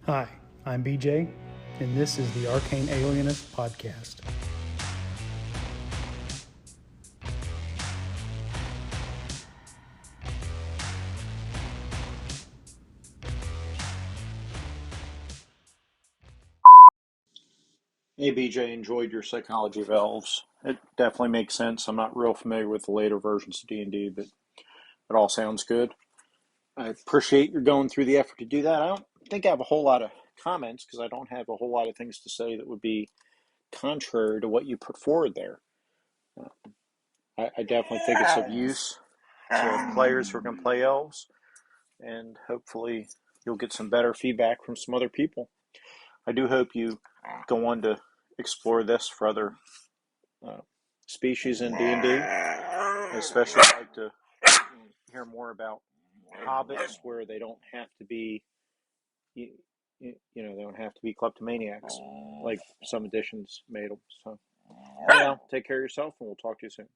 Hi, I'm BJ, and this is the Arcane Alienist Podcast. Hey BJ, enjoyed your Psychology of Elves. It definitely makes sense. I'm not real familiar with the later versions of D&D, but it all sounds good. I appreciate your going through the effort to do that. I don't think I have a whole lot of comments because I don't have a whole lot of things to say that would be contrary to what you put forward there. I definitely think it's of use to players who are going to play elves, and hopefully you'll get some better feedback from some other people. I do hope you go on to explore this for other species in D&D. Especially I'd like to hear more about hobbits where they don't have to be, they don't have to be kleptomaniacs like some editions made them. So, take care of yourself, and we'll talk to you soon.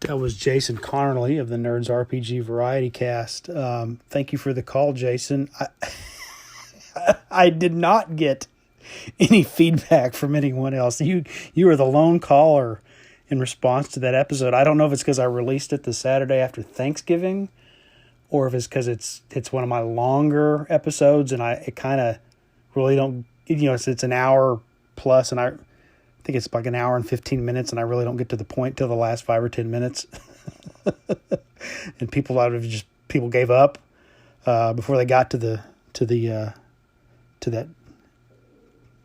That was Jason Connerly of the Nerds RPG Variety Cast. Thank you for the call, Jason. I did not get any feedback from anyone else. You were the lone caller in response to that episode. I don't know if it's because I released it the Saturday after Thanksgiving, or if it's because it's one of my longer episodes, and it kind of really don't. It's an hour plus, and I think it's like an hour and 15 minutes, and I really don't get to the point till the last 5 or 10 minutes. And people gave up before they got to that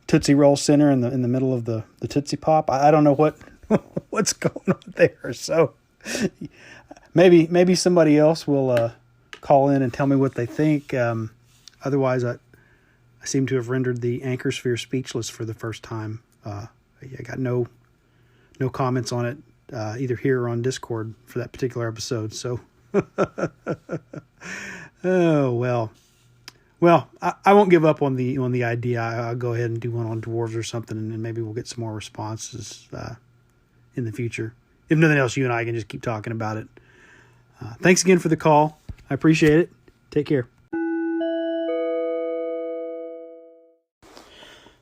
Tootsie Roll Center in the middle of the Tootsie Pop. I don't know what's going on there. So maybe somebody else will call in and tell me what they think. Otherwise, I seem to have rendered the Anchor Sphere speechless for the first time. I got no comments on it either here or on Discord for that particular episode. So, oh well. Well, I won't give up on the idea. I'll go ahead and do one on dwarves or something, and maybe we'll get some more responses in the future. If nothing else, you and I can just keep talking about it. Thanks again for the call. I appreciate it. Take care.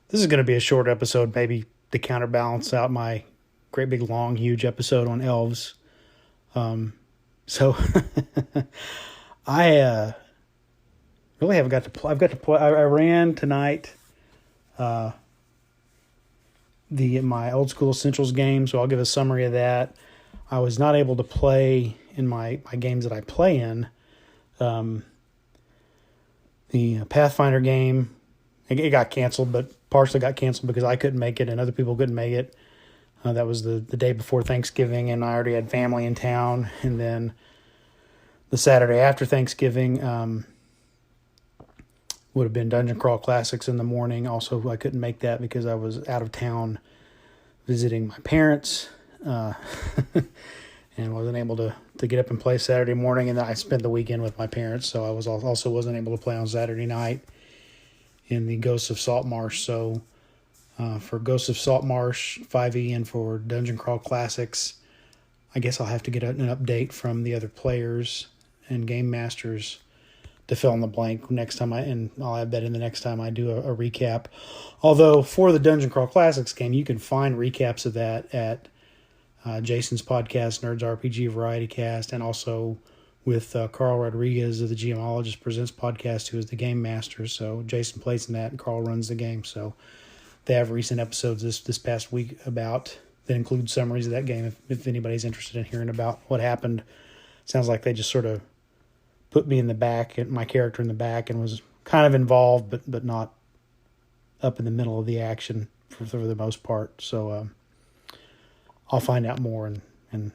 This is going to be a short episode, maybe to counterbalance out my great big long huge episode on elves. So I really haven't got to play. I've got to play. I ran tonight my old school essentials game, so I'll give a summary of that. I was not able to play in my games that I play in. The Pathfinder game, it got canceled, but partially got canceled because I couldn't make it and other people couldn't make it. That was the day before Thanksgiving, and I already had family in town. And then the Saturday after Thanksgiving would have been Dungeon Crawl Classics in the morning. Also, I couldn't make that because I was out of town visiting my parents and wasn't able to get up and play Saturday morning. And then I spent the weekend with my parents, so I wasn't able to play on Saturday night in the Ghosts of Saltmarsh. So for Ghosts of Saltmarsh 5e and for Dungeon Crawl Classics, I guess I'll have to get an update from the other players and game masters to fill in the blank next time and I'll add that in the next time I do a recap. Although for the Dungeon Crawl Classics game, you can find recaps of that at Jason's podcast, Nerds RPG Variety Cast, and also with Carl Rodriguez of the Geomologist Presents podcast, who is the game master. So Jason plays in that and Carl runs the game. So they have recent episodes this past week that include summaries of that game if anybody's interested in hearing about what happened. Sounds like they just sort of put me in the back, and my character in the back, and was kind of involved, but not up in the middle of the action for the most part. So I'll find out more and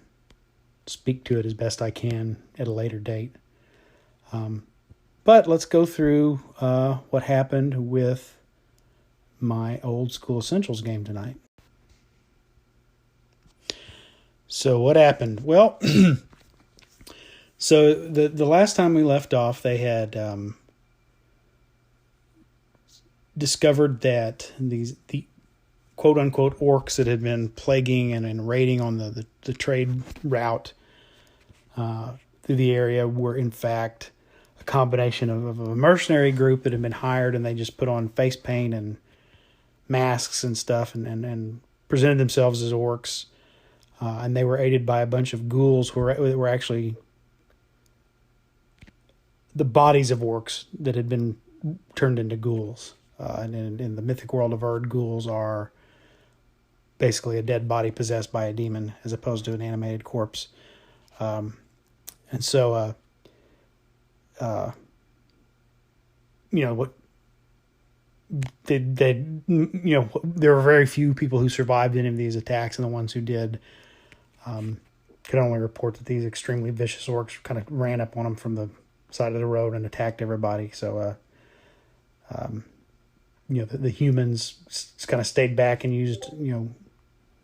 speak to it as best I can at a later date. But let's go through what happened with my old school essentials game tonight. So what happened? Well, so the last time we left off, they had discovered that the quote unquote orcs that had been plaguing and raiding on the trade route through the area were in fact a combination of a mercenary group that had been hired, and they just put on face paint and masks and stuff and presented themselves as orcs. And they were aided by a bunch of ghouls who were actually the bodies of orcs that had been turned into ghouls. And in the mythic world of Erd, ghouls are basically a dead body possessed by a demon as opposed to an animated corpse. And so, what there were very few people who survived any of these attacks, and the ones who did could only report that these extremely vicious orcs kind of ran up on them from the side of the road and attacked everybody. So, the humans kind of stayed back and used,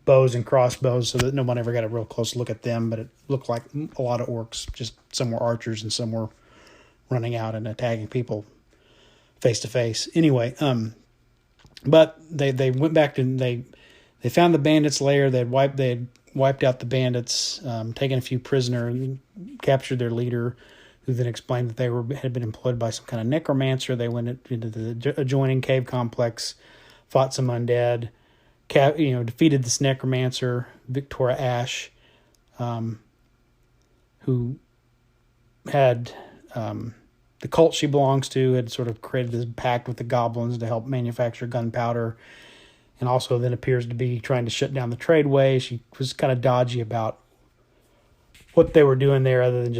bows and crossbows so that no one ever got a real close look at them, but it looked like a lot of orcs. Just some were archers and some were running out and attacking people face to face. Anyway, but they went back and they found the bandits' lair. They had wiped out the bandits, taken a few prisoner, and captured their leader, who then explained that they had been employed by some kind of necromancer. They went into the adjoining cave complex, fought some undead, defeated this necromancer, Victoria Ash, who had the cult she belongs to had sort of created this pact with the goblins to help manufacture gunpowder, and also then appears to be trying to shut down the tradeway. She was kind of dodgy about what they were doing there, other than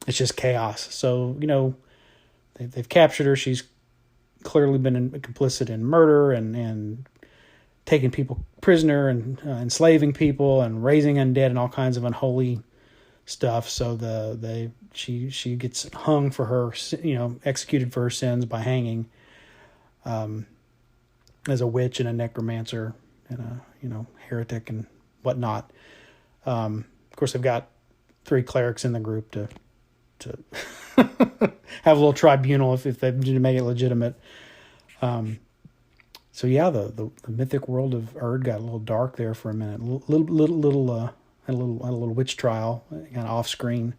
it's just chaos. So, they've captured her. She's clearly been complicit in murder and taking people prisoner and enslaving people and raising undead and all kinds of unholy stuff. So she gets hung for her, executed for her sins by hanging, as a witch and a necromancer and a heretic and whatnot. Of course, they've got 3 clerics in the group to have a little tribunal if they need to make it legitimate. So yeah, the mythic world of Erd got a little dark there for a minute. Had a little witch trial kind of off screen.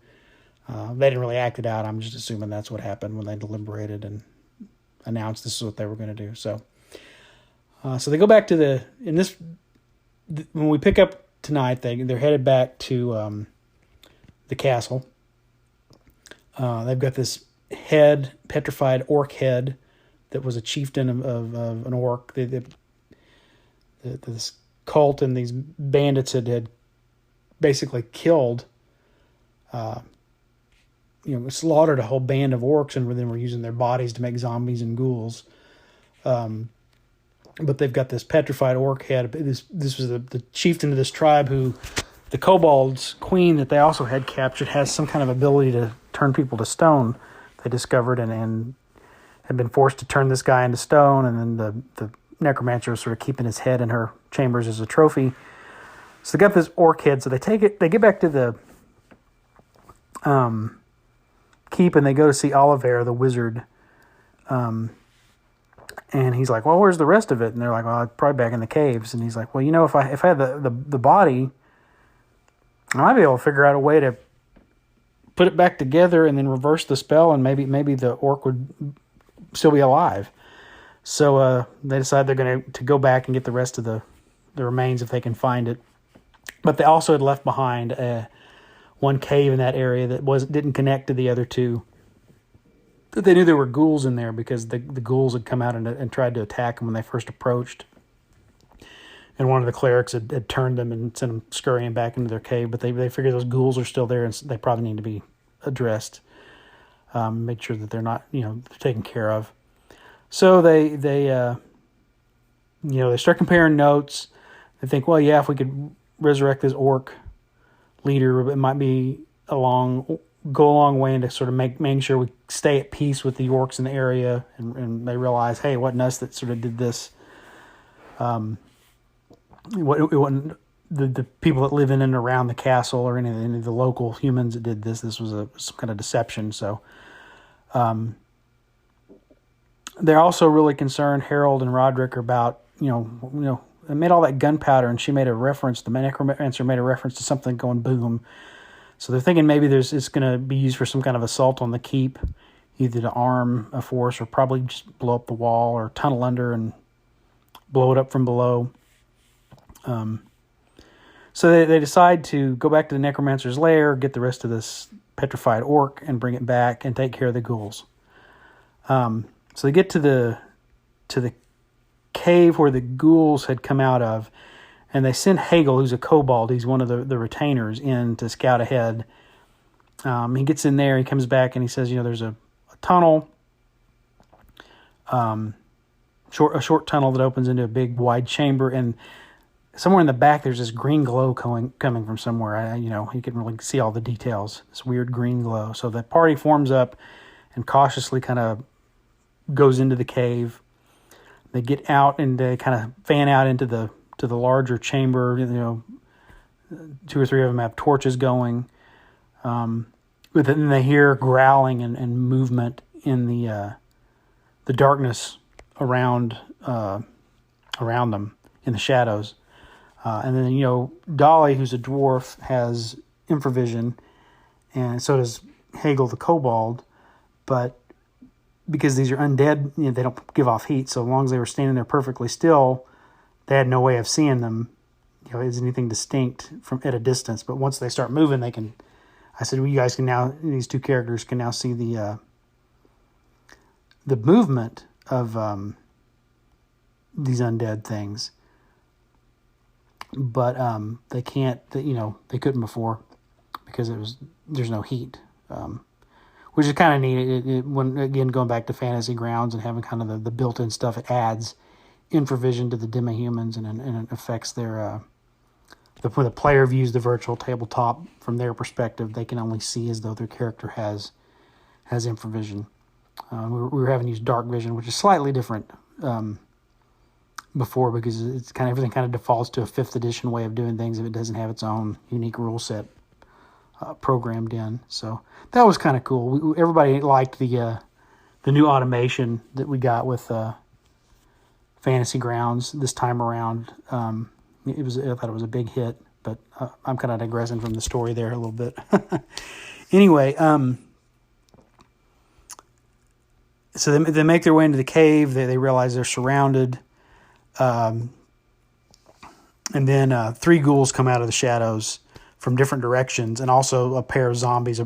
They didn't really act it out. I'm just assuming that's what happened when they deliberated and announced this is what they were going to do. So they go back to when we pick up tonight, they're headed back to the castle. They've got this petrified orc head that was a chieftain of an orc. This cult and these bandits had basically killed, slaughtered a whole band of orcs, and then were using their bodies to make zombies and ghouls. But they've got this petrified orc head. This was the chieftain of this tribe who, the kobold's queen that they also had captured, has some kind of ability to turn people to stone. They discovered and had been forced to turn this guy into stone, and then the necromancer was sort of keeping his head in her chambers as a trophy. So they got this orc head. So they get back to the keep, and they go to see Oliver, the wizard. And he's like, well, where's the rest of it? And they're like, well, probably back in the caves. And he's like, well, if I had the body, I might be able to figure out a way to put it back together and then reverse the spell, and maybe the orc would still be alive. So they decide they're going to go back and get the rest of the remains if they can find it. But they also had left behind one cave in that area that didn't connect to the other two. But they knew there were ghouls in there because the ghouls had come out and tried to attack them when they first approached. And one of the clerics had turned them and sent them scurrying back into their cave. But they figure those ghouls are still there, and they probably need to be addressed. Make sure that they're not, taken care of. So they start comparing notes. They think, well, yeah, if we could resurrect this orc leader, it might be go a long way into sort of making sure we stay at peace with the orcs in the area. And they realize, hey, it wasn't us that sort of did this. It wasn't the people that live in and around the castle or any of the local humans that did this. This was some kind of deception. So they're also really concerned, Harold and Roderick, about, they made all that gunpowder, and she made a reference, the necromancer made a reference to something going boom. So they're thinking maybe it's going to be used for some kind of assault on the keep, either to arm a force or probably just blow up the wall or tunnel under and blow it up from below. So they decide to go back to the necromancer's lair, get the rest of this petrified orc, and bring it back and take care of the ghouls. So they get to the cave where the ghouls had come out of, and they send Hagel, who's a kobold, he's one of the retainers, in to scout ahead. He gets in there, he comes back, and he says, there's a tunnel, a short tunnel that opens into a big wide chamber, and somewhere in the back there's this green glow coming from somewhere. You can really see all the details, this weird green glow. So the party forms up and cautiously kind of goes into the cave. They get out and they kind of fan out into the larger chamber. 2 or 3 of them have torches going. But then they hear growling and movement in the darkness around them in the shadows. And then, Dolly, who's a dwarf, has infravision, and so does Hagel the kobold. But because these are undead, they don't give off heat. So as long as they were standing there perfectly still, they had no way of seeing them, as anything distinct from at a distance. But once they start moving, they can. I said, well, you guys can now. These 2 characters can now see the movement of these undead things. But they can't. They couldn't before because there's no heat. Which is kind of neat. When again going back to fantasy grounds and having kind of the built-in stuff, it adds infravision to the demi-humans and it affects their when the player views the virtual tabletop from their perspective, they can only see as though their character has infravision. We were having to use dark vision, which is slightly different before because it's everything kind of defaults to a 5th edition way of doing things if it doesn't have its own unique rule set programmed in. So that was kind of cool. Everybody liked the new automation that we got with Fantasy Grounds this time around. I thought it was a big hit, but I'm kind of digressing from the story there a little bit. Anyway, so they make their way into the cave. They realize they're surrounded. And then 3 ghouls come out of the shadows from different directions, and also a pair of zombies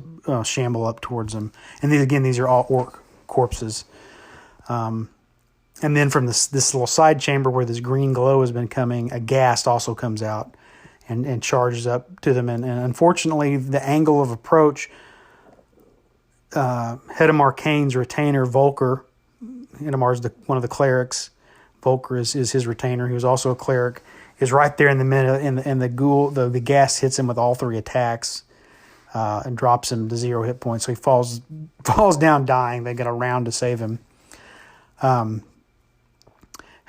shamble up towards them. And these are all orc corpses. And then from this little side chamber where this green glow has been coming, a ghast also comes out and charges up to them. And unfortunately, the angle of approach, Hedemar Kane's retainer, Volker, Hedemar's one of the clerics, Volker is his retainer, he was also a cleric, is right there in the middle, and the ghoul, the gas hits him with all 3 attacks and drops him to 0 hit points. So he falls down dying. They get a round to save him.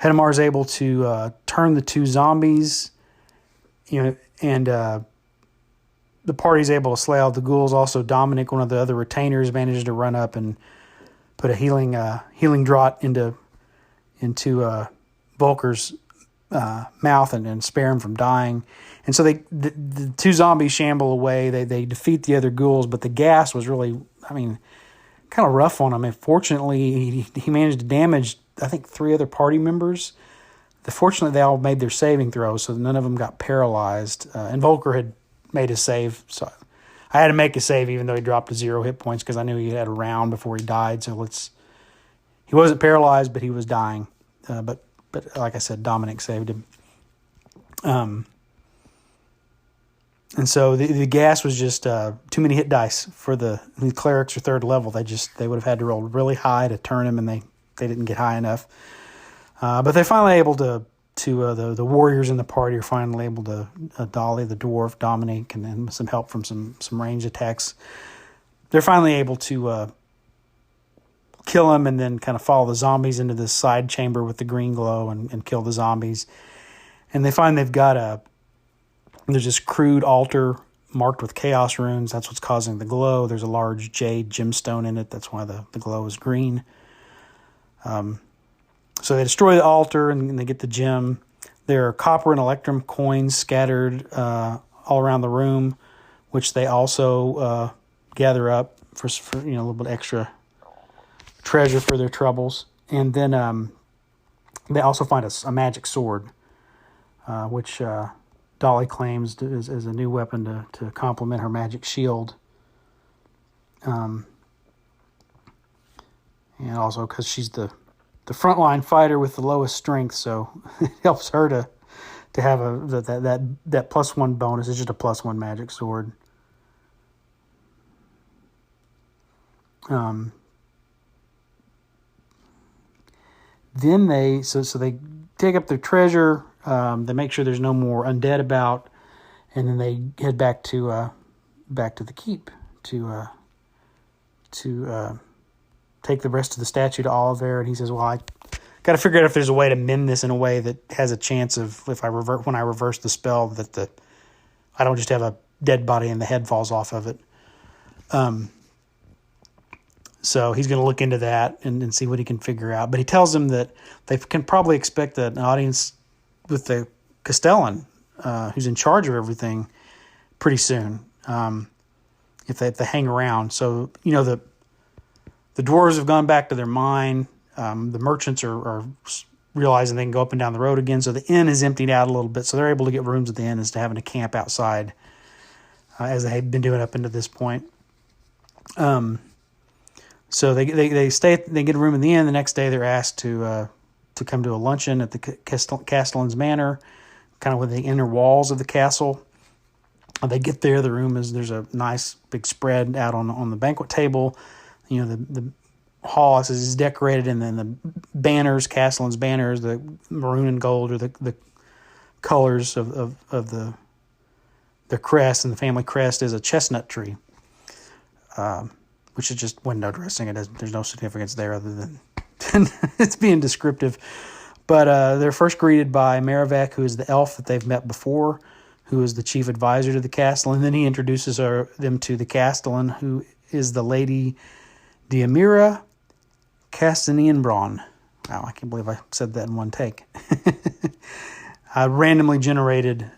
Hedemar is able to turn the 2 zombies, and the party's able to slay all the ghouls. Also, Dominic, one of the other retainers, manages to run up and put a healing draught into Volker's mouth and spare him from dying. And so the 2 zombies shamble away. They defeat the other ghouls, but the gas was really, kind of rough on him. And fortunately, he managed to damage, I think, 3 other party members. Fortunately, they all made their saving throws, so none of them got paralyzed. And Volker had made a save, so I had to make a save even though he dropped to 0 hit points because I knew he had a round before he died. So he wasn't paralyzed, but he was dying. But like I said, Dominic saved him. And so the gas was just too many hit dice for the clerics are 3rd level. They would have had to roll really high to turn him, and they didn't get high enough. But they're finally able to the warriors in the party are finally able to Dolly the dwarf, Dominic, and then with some help from some range attacks, they're finally able to kill him and then kind of follow the zombies into this side chamber with the green glow and kill the zombies. And they find they've got there's this crude altar marked with chaos runes. That's what's causing the glow. There's a large jade gemstone in it. That's why the glow is green. So they destroy the altar and they get the gem. There are copper and electrum coins scattered all around the room which they also gather up for a little bit extra treasure for their troubles. And then they also find a magic sword, which Dolly claims is a new weapon to complement her magic shield. And also because she's the frontline fighter with the lowest strength, so it helps her to have that +1 bonus. It's just a +1 magic sword. Then they take up their treasure. They make sure there's no more undead about, and then they head back to the keep to take the rest of the statue to Oliver. And he says, "Well, I got to figure out if there's a way to mend this in a way that has a chance of when I reverse the spell that I don't just have a dead body and the head falls off of it." So he's going to look into that and see what he can figure out. But he tells them that they can probably expect an audience with the Castellan, who's in charge of everything, pretty soon, if they hang around. So, the dwarves have gone back to their mine. The merchants are realizing they can go up and down the road again. So the inn is emptied out a little bit. So they're able to get rooms at the inn instead of having to camp outside, as they had been doing up into this point. So they get a room in the inn. The next day they're asked to come to a luncheon at the Castellan's Manor, kind of within the inner walls of the castle. They get there. The room there's a nice big spread out on the banquet table. The hall is decorated, and then the banners, Castellan's banners, the maroon and gold, are the colors of their crest, and the family crest is a chestnut tree. Which is just window dressing. There's no significance there other than it's being descriptive. But they're first greeted by Maravek, who is the elf that they've met before, who is the chief advisor to the Castellan. And then he introduces them to the Castellan, who is the Lady Diamira Castanianbron. Wow, I can't believe I said that in one take. A randomly generated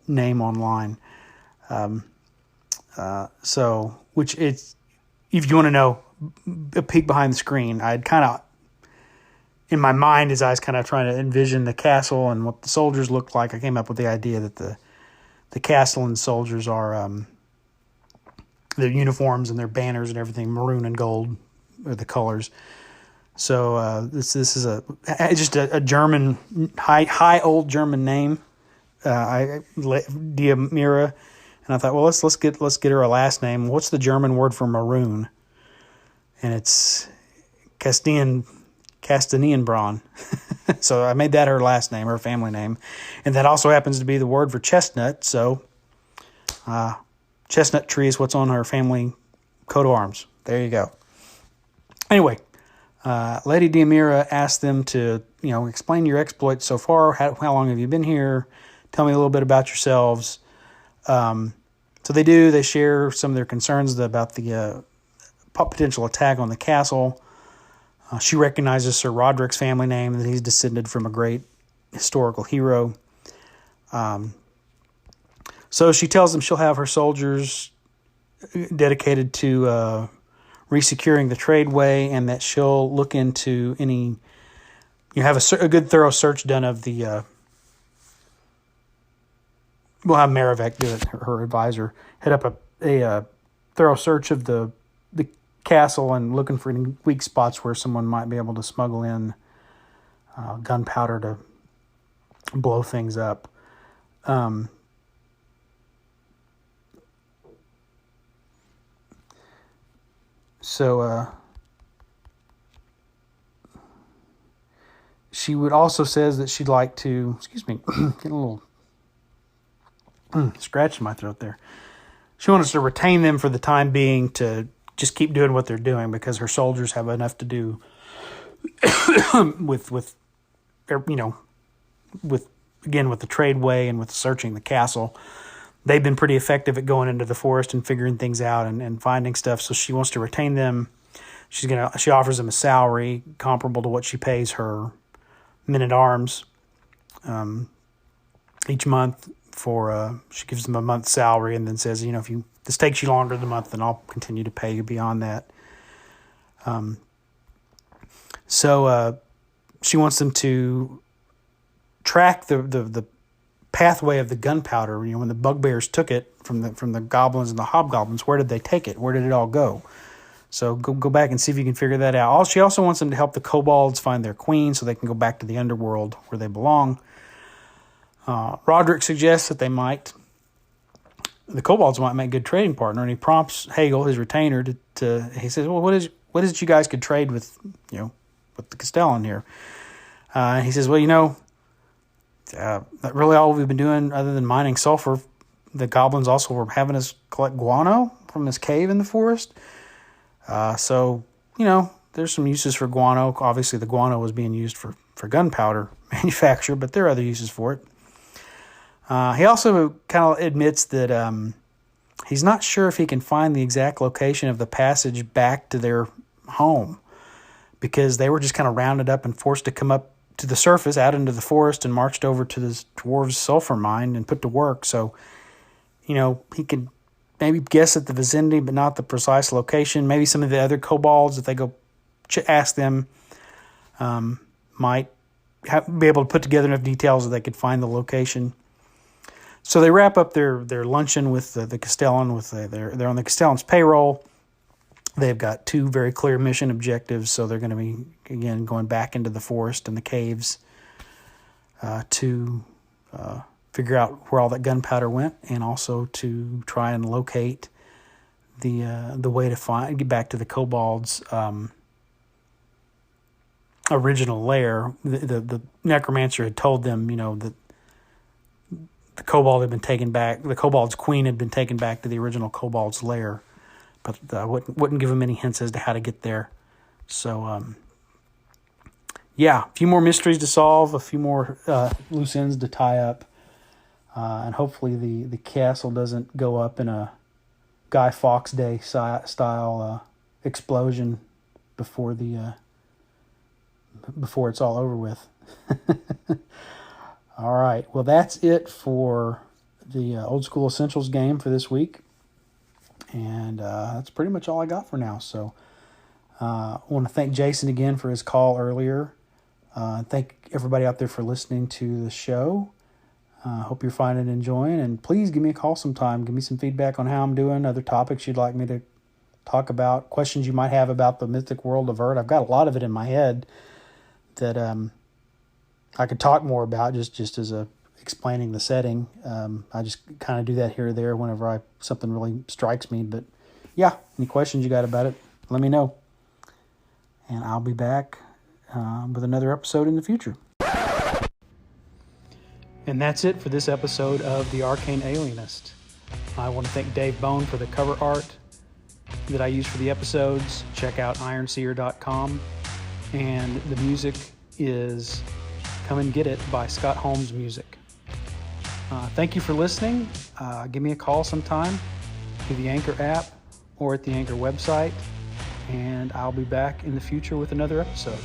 name online. Which it's, if you want to know a peek behind the screen, I'd kind of, in my mind, as I was kind of trying to envision the castle and what the soldiers looked like, I came up with the idea that the Castellan soldiers are, their uniforms and their banners and everything, maroon and gold are the colors. So this is just a German, high old German name, Diamira. And I thought, well, let's get her a last name. What's the German word for maroon? And it's Castanianbron. So I made that her last name, her family name. And that also happens to be the word for chestnut. So chestnut tree is what's on her family coat of arms. There you go. Anyway, Lady Diamira asked them to, explain your exploits so far. How long have you been here? Tell me a little bit about yourselves. So they do. They share some of their concerns about the potential attack on the castle. She recognizes Sir Roderick's family name, that he's descended from a great historical hero. So she tells them she'll have her soldiers dedicated to resecuring the tradeway, and that she'll look into any. Have a good thorough search done of the. We'll have Maravek do it, her advisor, head up a thorough search of the castle and looking for any weak spots where someone might be able to smuggle in gunpowder to blow things up. She would also says that she'd like to, getting a little scratch in my throat there. She wants to retain them for the time being to just keep doing what they're doing, because her soldiers have enough to do with the tradeway and with searching the castle. They've been pretty effective at going into the forest and figuring things out and finding stuff. So she wants to retain them. She offers them a salary comparable to what she pays her men-at-arms each month she gives them a month's salary and then says, if this takes you longer than a month, then I'll continue to pay you beyond that. So she wants them to track the pathway of the gunpowder. When the bugbears took it from the goblins and the hobgoblins, where did they take it? Where did it all go? So go back and see if you can figure that out. She also wants them to help the kobolds find their queen so they can go back to the underworld where they belong. Roderick suggests that the kobolds might make a good trading partner, and he prompts Hegel, his retainer, he says, well, what is it you guys could trade with the Castellan here? And he says, well, not really all we've been doing other than mining sulfur. The goblins also were having us collect guano from this cave in the forest. So there's some uses for guano. Obviously, the guano was being used for gunpowder manufacture, but there are other uses for it. He also kind of admits that he's not sure if he can find the exact location of the passage back to their home, because they were just kind of rounded up and forced to come up to the surface, out into the forest, and marched over to the dwarves' sulfur mine and put to work. So, he could maybe guess at the vicinity, but not the precise location. Maybe some of the other kobolds, if they go ask them, might be able to put together enough details that they could find the location. So they wrap up their luncheon with the Castellan. They're on the Castellan's payroll. They've got 2 very clear mission objectives, so they're going to be, again, going back into the forest and the caves to figure out where all that gunpowder went, and also to try and locate the way to get back to the kobolds' original lair. The necromancer had told them, that the kobold had been taken back. The kobold's queen had been taken back to the original kobold's lair, but wouldn't give them any hints as to how to get there. So, a few more mysteries to solve, a few more loose ends to tie up, and hopefully the castle doesn't go up in a Guy Fawkes Day style explosion before it's all over with. All right, well, that's it for the Old School Essentials game for this week. And that's pretty much all I got for now. So I want to thank Jason again for his call earlier. Thank everybody out there for listening to the show. Hope you're finding and enjoying. And please give me a call sometime. Give me some feedback on how I'm doing, other topics you'd like me to talk about, questions you might have about the mythic world of Urt. I've got a lot of it in my head that I could talk more about just as explaining the setting. I just kind of do that here or there whenever something really strikes me. But yeah, any questions you got about it, let me know. And I'll be back with another episode in the future. And that's it for this episode of The Arcane Alienist. I want to thank Dave Bone for the cover art that I use for the episodes. Check out ironseer.com. And the music is Come and Get It by Scott Holmes Music. Thank you for listening. Give me a call sometime through the Anchor app or at the Anchor website, and I'll be back in the future with another episode.